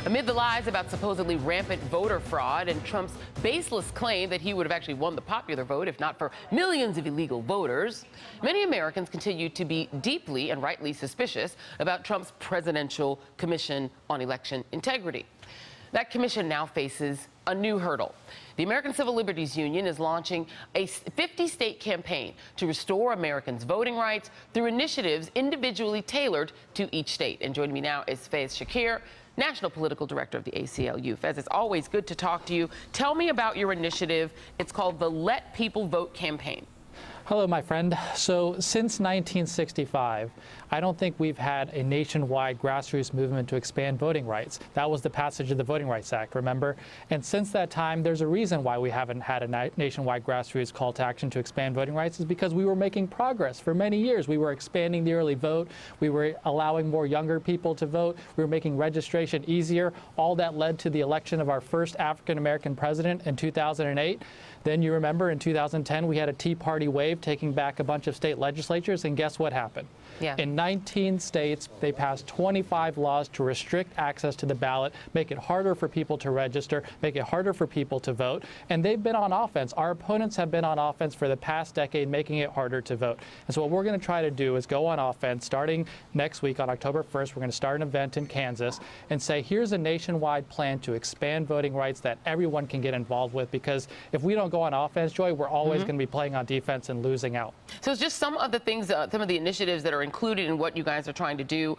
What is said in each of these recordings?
Amid the lies about supposedly rampant voter fraud and Trump's baseless claim that he would have actually won the popular vote if not for millions of illegal voters, many Americans continue to be deeply and rightly suspicious about Trump's Presidential Commission on Election Integrity. That commission now faces a new hurdle. The American Civil Liberties Union is launching a 50-state campaign to restore Americans' voting rights through initiatives individually tailored to each state. And joining me now is Faiz Shakir, National Political Director of the ACLU. Faiz, it's always good to talk to you. Tell me about your initiative. It's called the Let People Vote campaign. Hello, my friend. So since 1965, I don't think we've had a nationwide grassroots movement to expand voting rights. That was the passage of the Voting Rights Act, remember? And since that time, there's a reason why we haven't had a nationwide grassroots call to action to expand voting rights, is because we were making progress for many years. We were expanding the early vote. We were allowing more younger people to vote. We were making registration easier. All that led to the election of our first African-American president in 2008. Then you remember in 2010, we had a Tea Party wave taking back a bunch of state legislatures, and guess what happened? Yeah. In 19 states, they passed 25 laws to restrict access to the ballot, make it harder for people to register, make it harder for people to vote, and they've been on offense. Our opponents have been on offense for the past decade, making it harder to vote. And so what we're going to try to do is go on offense starting next week on October 1st. We're going to start an event in Kansas and say, here's a nationwide plan to expand voting rights that everyone can get involved with, because if we don't go on offense, Joy, we're always going to be playing on defense and losing out. So it's just some of the things, some of the initiatives that are included in what you guys are trying to do,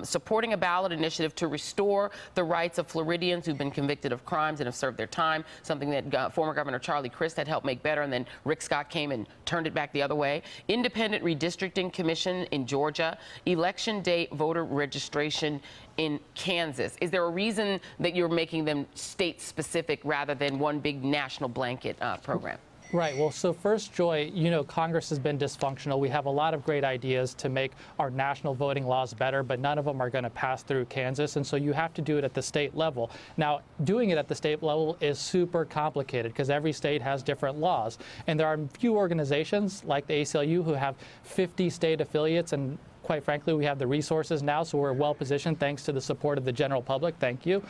supporting a ballot initiative to restore the rights of Floridians who've been convicted of crimes and have served their time, something that former Governor Charlie Crist had helped make better, and then Rick Scott came and turned it back the other way. Independent Redistricting Commission in Georgia, Election Day voter registration in Kansas. Is there a reason that you're making them state-specific rather than one big national blanket program? Right. Well, so first, Joy, you know, Congress has been dysfunctional. We have a lot of great ideas to make our national voting laws better, but none of them are going to pass through Kansas. And so you have to do it at the state level. Now, doing it at the state level is super complicated because every state has different laws. And there are few organizations like the ACLU who have 50 state affiliates, and quite frankly, we have the resources now, so we're well positioned, thanks to the support of the general public, thank you,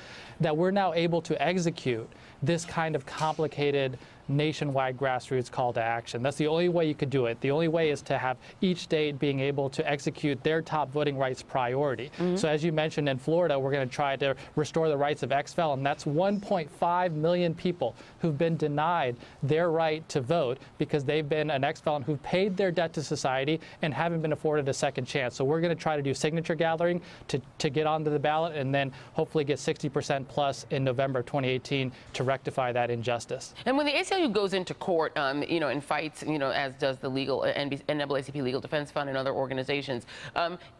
that we're now able to execute this kind of complicated nationwide grassroots call to action. That's the only way you could do it. The only way is to have each state being able to execute their top voting rights priority. So as you mentioned, in Florida, we're going to try to restore the rights of ex-felons. That's 1.5 million people who've been denied their right to vote because they've been an ex-felon who've paid their debt to society and haven't been afforded a second chance. So we're going to try to do signature gathering to get onto the ballot and then hopefully get 60% plus in November 2018 to rectify that injustice. And when the ACLU goes into court, you know, and fights, you know, as does the NAACP Legal Defense Fund and other organizations,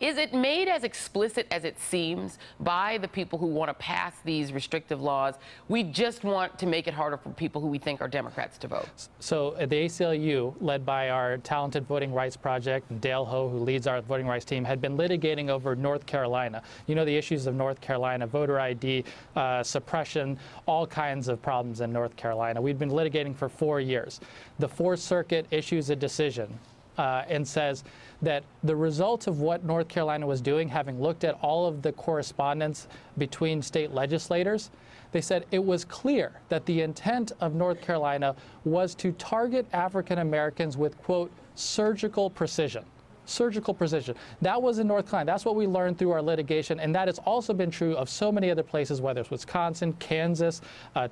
is it made as explicit as it seems by the people who want to pass these restrictive laws? We just want to make it harder for people who we think are Democrats to vote. So the ACLU, led by our talented Voting Rights Project, and Dale Ho, who leads our voting rights team, had been litigating over North Carolina. You know, the issues of North Carolina, voter ID, suppression, all kinds of problems in North Carolina. We've been litigating for 4 years. The Fourth Circuit issues a decision and says that the result of what North Carolina was doing, having looked at all of the correspondence between state legislators, they said it was clear that the intent of North Carolina was to target African Americans with, quote, surgical precision. Surgical precision. That was in North Carolina. That's what we learned through our litigation, and that has also been true of so many other places, whether it's Wisconsin, Kansas,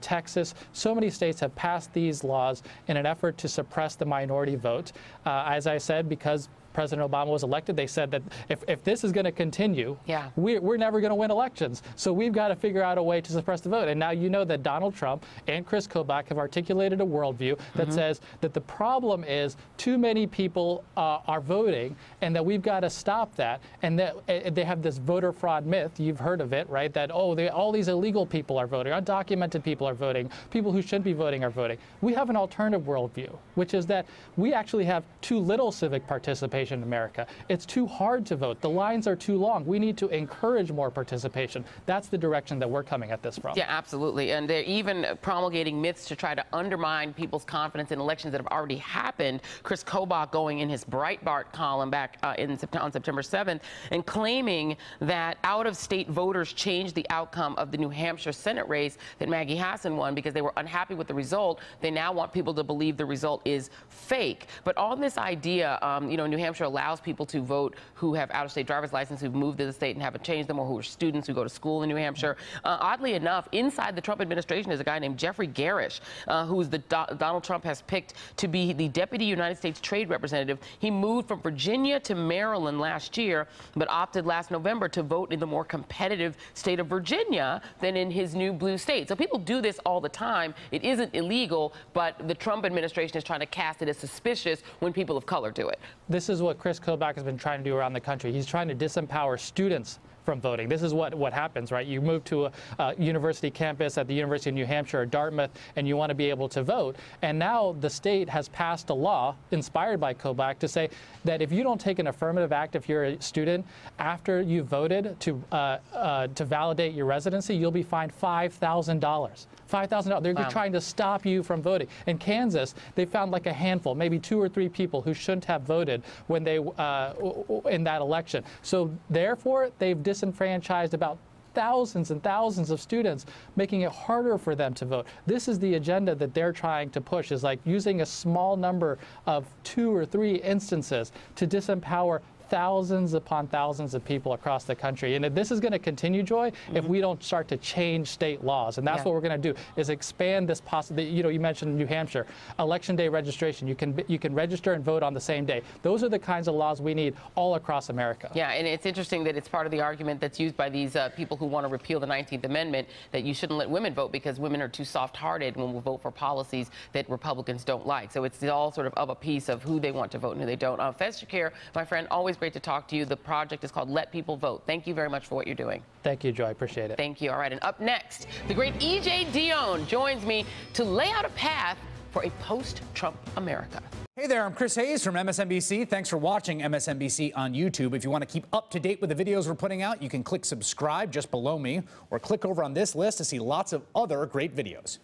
Texas. So many states have passed these laws in an effort to suppress the minority vote. As I said, because President Obama was elected, they said that if this is going to continue, we're never going to win elections. So we've got to figure out a way to suppress the vote. And now you know that Donald Trump and Chris Kobach have articulated a worldview that says that the problem is too many people are voting and that we've got to stop that. And that they have this voter fraud myth. You've heard of it, right? That, oh, all these illegal people are voting, undocumented people are voting, people who shouldn't be voting are voting. We have an alternative worldview, which is that we actually have too little civic participation participation in America. It's too hard to vote. The lines are too long. We need to encourage more participation. That's the direction that we're coming at this from. Yeah, absolutely. And they're even promulgating myths to try to undermine people's confidence in elections that have already happened. Chris Kobach going in his Breitbart column back on September 7th and claiming that out-of-state voters changed the outcome of the New Hampshire Senate race that Maggie Hassan won because they were unhappy with the result. They now want people to believe the result is fake. But on this idea, you know, New Hampshire allows people to vote who have out-of-state driver's license, who've moved to the state and haven't changed them, or who are students who go to school in New Hampshire. Oddly enough, inside the Trump administration is a guy named Jeffrey Garish, who Donald Trump has picked to be the Deputy United States Trade Representative. He moved from Virginia to Maryland last year, but opted last November to vote in the more competitive state of Virginia than in his new blue state. So people do this all the time. It isn't illegal, but the Trump administration is trying to cast it as suspicious when people of color do it. This is what Chris Kobach has been trying to do around the country. He's trying to disempower students from voting. This is what happens, right? You move to a university campus at the University of New Hampshire or Dartmouth, and you want to be able to vote. And now the state has passed a law inspired by Kobach to say that if you don't take an affirmative act if you're a student after you voted to validate your residency, you'll be fined $5,000. $5,000. They're trying to stop you from voting. In Kansas, they found like a handful, maybe 2 or 3 people who shouldn't have voted when they in that election. So therefore, they've disenfranchised about thousands and thousands of students, making it harder for them to vote. This is the agenda that they're trying to push, is like using a small number of 2 or 3 instances to disempower thousands upon thousands of people across the country. And this is going to continue, Joy, if we don't start to change state laws. And that's what we're going to do, is expand this possibility. You know, you mentioned New Hampshire, election day registration. You can register and vote on the same day. Those are the kinds of laws we need all across America. Yeah, and it's interesting that it's part of the argument that's used by these people who want to repeal the 19th Amendment, that you shouldn't let women vote because women are too soft-hearted when we vote for policies that Republicans don't like. So it's all sort of a piece of who they want to vote and who they don't. Faiz Shakir, my friend, always great to talk to you. The project is called Let People Vote. Thank you very much for what you're doing. Thank you, Joy. I appreciate it. Thank you. All right, and up next, the great E.J. Dionne joins me to lay out a path for a post-Trump America. Hey there, I'm Chris Hayes from MSNBC. Thanks for watching MSNBC on YouTube. If you want to keep up to date with the videos we're putting out, you can click subscribe just below me, or click over on this list to see lots of other great videos.